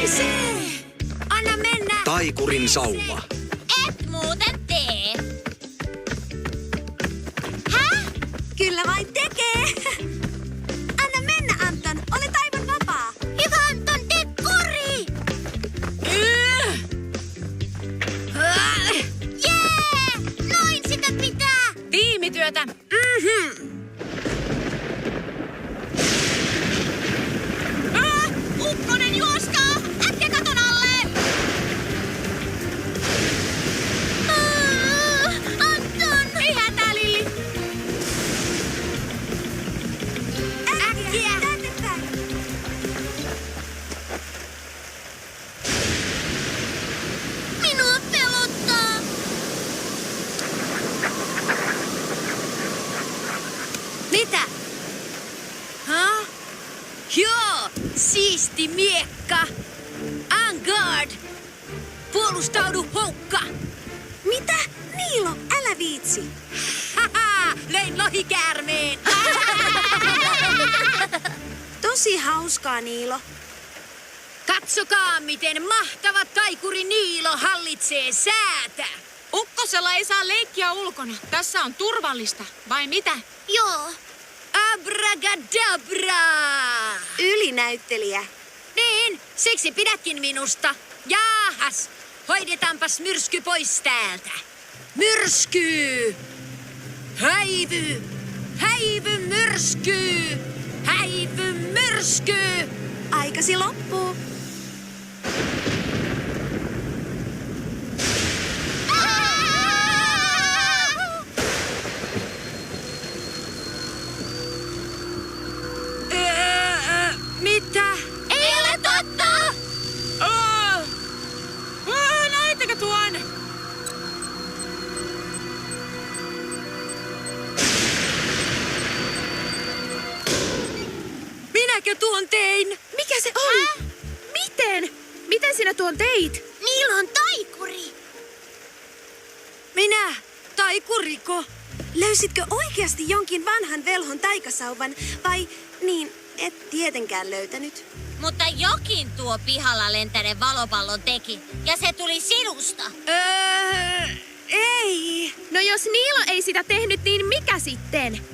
Naisee! Anna mennä! Taikurin sauma. Et muuten tee. Kyllä vain tekee! Anna mennä, Anton! Olet aivan vapaa! Hyvä Anton, tee kori! Jee! Noin sitä pitää! Tiimityötä. Ukkonen juoskaa! Äkkiä katon alle! Anton! Ei hätää, Lilli. Äkkiä! Tänne päin! Minua pelottaa! Mitä? Huh? Joo, siisti miekka. En guard. Puolustaudu, Houkka. Mitä? Niilo, älä viitsi. Haha, löin lohikäärmeen. Tosi hauskaa, Niilo. Katsokaa, miten mahtava taikuri Niilo hallitsee säätä. Ukkosella ei saa leikkiä ulkona. Tässä on turvallista. Vai mitä? Joo. Abragadabra! Ylinäyttelijä. Niin, siksi pidätkin minusta. Jaahas, hoidetaanpas myrsky pois täältä. Myrsky! Häivy! Häivy myrsky! Häivy myrsky! Aikasi loppuu. Mitä? Ei ole totta! Näittekö tuon? Minäkö tuon tein? Mikä se on? Miten? Miten sinä tuon teit? Niillä on taikuri! Minä? Taikuriko? Löysitkö oikeasti jonkin vanhan velhon taikasauvan vai niin et tietenkään löytänyt? Mutta jokin tuo pihalla lentäneen valopallon teki. Ja se tuli sinusta. Ei. No jos Niilo ei sitä tehnyt, niin mikä sitten?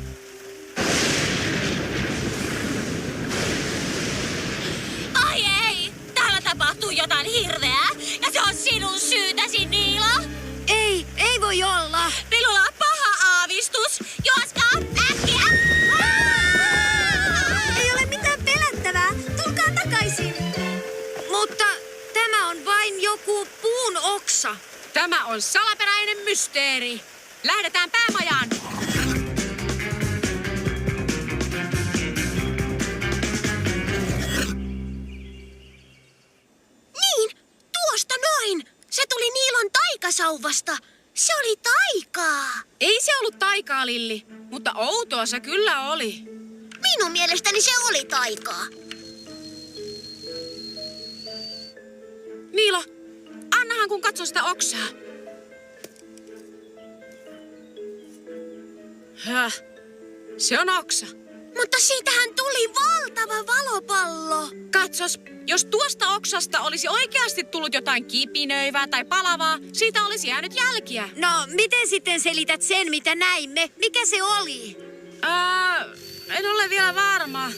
Ai ei! Täällä tapahtuu jotain hirveää. Ja se on sinun syytäsi, Niilo. Ei voi olla. Minulla on paha aavistus. Juoskaa äkkiä! Ei ole mitään pelättävää. Tulkaa takaisin. Mutta tämä on vain joku puun oksa. Tämä on salaperäinen mysteeri. Lähdetään päämajaan. Niin, tuosta noin. Se tuli Niilon taikasauvasta. Se oli taikaa. Ei se ollut taikaa, Lilli, mutta outoa se kyllä oli. Minun mielestäni se oli taikaa. Niilo, annahan kun katso sitä oksaa. Häh? Se on oksa. Mutta siitähän tuli valtava valopallo. Katsos, jos tuosta oksasta olisi oikeasti tullut jotain kipinöivää tai palavaa, siitä olisi jäänyt jälkiä. No, miten sitten selität sen, mitä näimme? Mikä se oli? En ole vielä varma.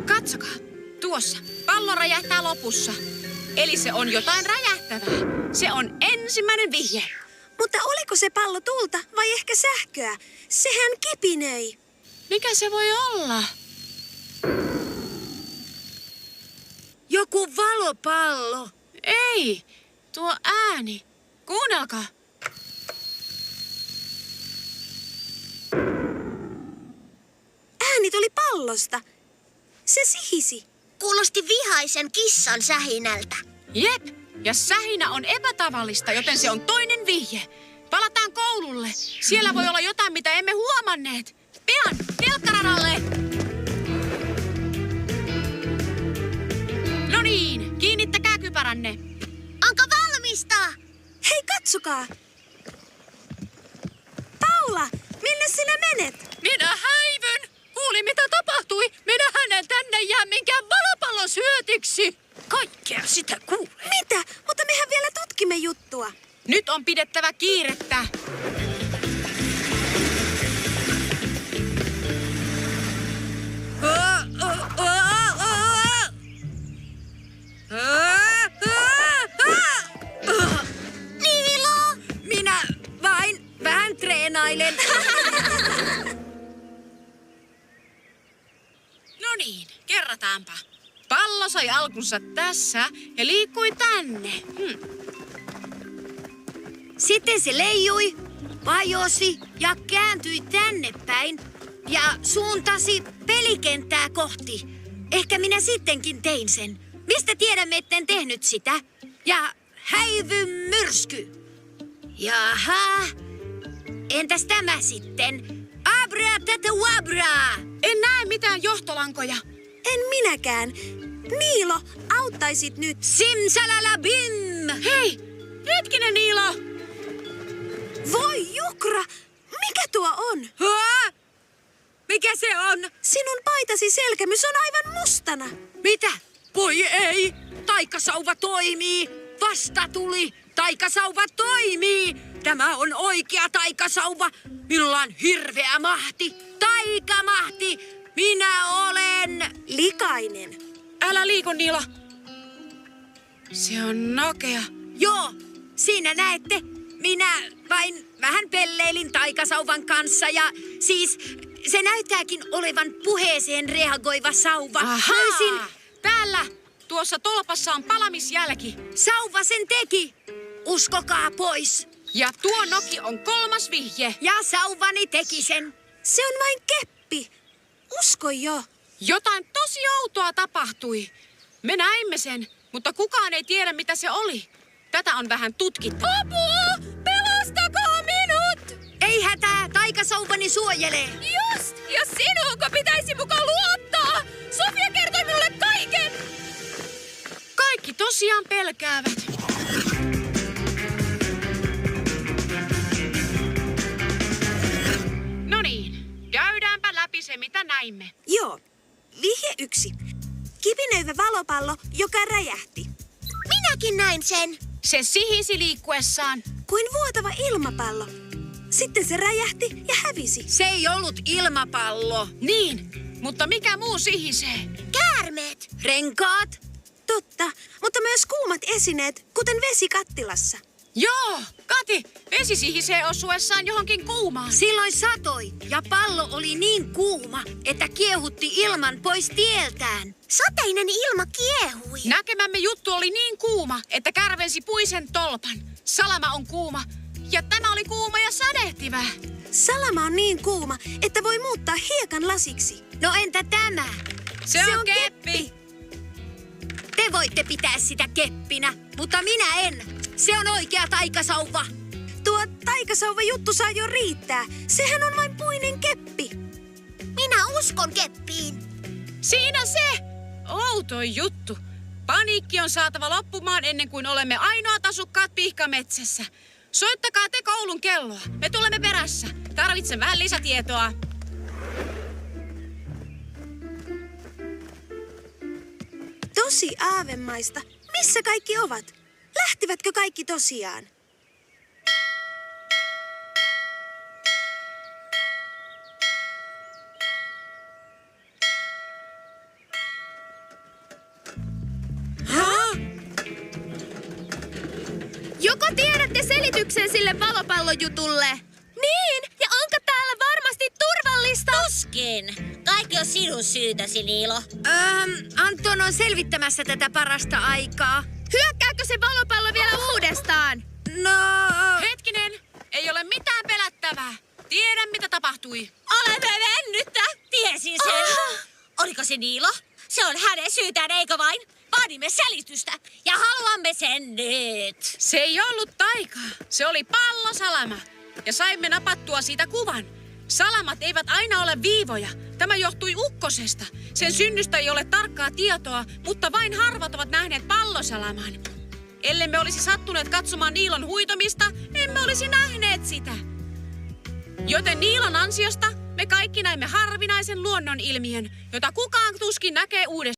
Katsokaa, tuossa. Pallo räjähtää lopussa. Eli se on jotain räjähtävää. Se on ensimmäinen vihje. Mutta oliko se pallo tulta vai ehkä sähköä? Sehän kipinöi. Mikä se voi olla? Joku valopallo. Ei, tuo ääni. Kuunnelkaa. Ääni tuli pallosta. Se sihisi. Kuulosti vihaisen kissan sähinältä. Jep, ja sähinä on epätavallista, joten se on toinen vihje. Palataan koululle. Siellä voi olla jotain, mitä emme huomanneet. Pian, telkkaradalle! No niin, kiinnittäkää kypäränne. Onko valmista? Hei, katsokaa. Paula, minne sinä menet? Minä häivyn. Kuulin, mitä tapahtui. Minä hänen tänne jää minkään valopallon syötiksi. Kai sitä kuule. Mitä? Mutta mehän vielä tutkimme juttua. Nyt on pidettävä kiirettä. Niilo! Minä vain vähän treenailen. No niin, kerrataanpa. Pallo sai alkunsa tässä ja liikkui tänne. Sitten se leijui, vajosi ja kääntyi tänne päin ja suuntasi pelikenttää kohti. Ehkä minä sittenkin tein sen. Mistä tiedämme, etten tehnyt sitä? Ja häivy myrsky. Jaha, entäs tämä sitten? Abracadabra! En näe mitään johtolankoja. En minäkään. Niilo, auttaisit nyt. Simsalalabim! Hei, hetkinen Niilo! Voi Jukra, mikä tuo on? Haa? Mikä se on? Sinun paitasi selkämys on aivan mustana. Mitä? Voi ei! Taikasauva toimii! Vasta tuli! Taikasauva toimii! Tämä on oikea taikasauva! Minulla on hirveä mahti! Taikamahti! Minä olen... Likainen. Älä liiku, Niilo. Se on nokea. Joo, siinä näette. Minä vain vähän pelleilin taikasauvan kanssa ja siis se näyttääkin olevan puheeseen reagoiva sauva. Löysin. Täällä! Tuossa tolpassa on palamisjälki. Sauva sen teki. Uskokaa pois. Ja tuo noki on 3. vihje. Ja sauvani teki sen. Se on vain keppi. Usko jo. Jotain tosi outoa tapahtui. Me näimme sen, mutta kukaan ei tiedä, mitä se oli. Tätä on vähän tutkittu. Apua! Pelastakaa minut! Ei hätää, taikasauvani suojelee. Just! Ja sinuunko pitäisi muka luottaa? Sofia kertoi minulle kaiken! Kaikki tosiaan pelkäävät. No niin, käydäänpä läpi se, mitä näimme. Joo. Vihje 1. Kipinöivä valopallo, joka räjähti. Minäkin näin sen. Se sihisi liikkuessaan. Kuin vuotava ilmapallo. Sitten se räjähti ja hävisi. Se ei ollut ilmapallo. Niin, mutta mikä muu sihisee? Käärmeet. Renkaat. Totta, mutta myös kuumat esineet, kuten vesi kattilassa. Joo, Kati, vesi sihisee osuessaan johonkin kuumaan. Silloin satoi ja pallo oli niin kuuma, että kiehutti ilman pois tieltään. Sateinen ilma kiehui. Näkemämme juttu oli niin kuuma, että kärvensi puisen tolpan. Salama on kuuma ja tämä oli kuuma ja sädehtivä. Salama on niin kuuma, että voi muuttaa hiekan lasiksi. No entä tämä? Se on keppi. Te voitte pitää sitä keppinä, mutta minä en. Se on oikea taikasauva. Tuo taikasauva juttu saa jo riittää. Sehän on vain puinen keppi. Minä uskon keppiin. Siinä se! Outo juttu. Paniikki on saatava loppumaan ennen kuin olemme ainoat asukkaat pihkametsässä. Soittakaa te koulun kelloa. Me tulemme perässä. Tarvitsen vähän lisätietoa. Tosi aavemaista. Missä kaikki ovat? Lähtivätkö kaikki tosiaan? Joko tiedätte selityksen sille valopallojutulle? Niin, ja onko täällä varmasti turvallista? Tuskin. Kaikki on sinun syytäsi, Niilo. Anton on selvittämässä tätä parasta aikaa. Hyökkääkö se valopallo vielä uudestaan? No... Hetkinen, ei ole mitään pelättävää. Tiedän, mitä tapahtui. Olemme mennyttä. Tiesin sen. Oliko se Niilo? Se on hänen syytään, eikö vain? Vaadimme selitystä ja haluamme sen nyt. Se ei ollut taikaa. Se oli pallosalama. Ja saimme napattua siitä kuvan. Salamat eivät aina ole viivoja. Tämä johtui ukkosesta. Sen synnystä ei ole tarkkaa tietoa, mutta vain harvat ovat nähneet pallosalaman. Ellemme olisi sattuneet katsomaan Niilon huitomista, emme olisi nähneet sitä. Joten Niilon ansiosta me kaikki näimme harvinaisen luonnonilmiön, jota kukaan tuskin näkee uudestaan.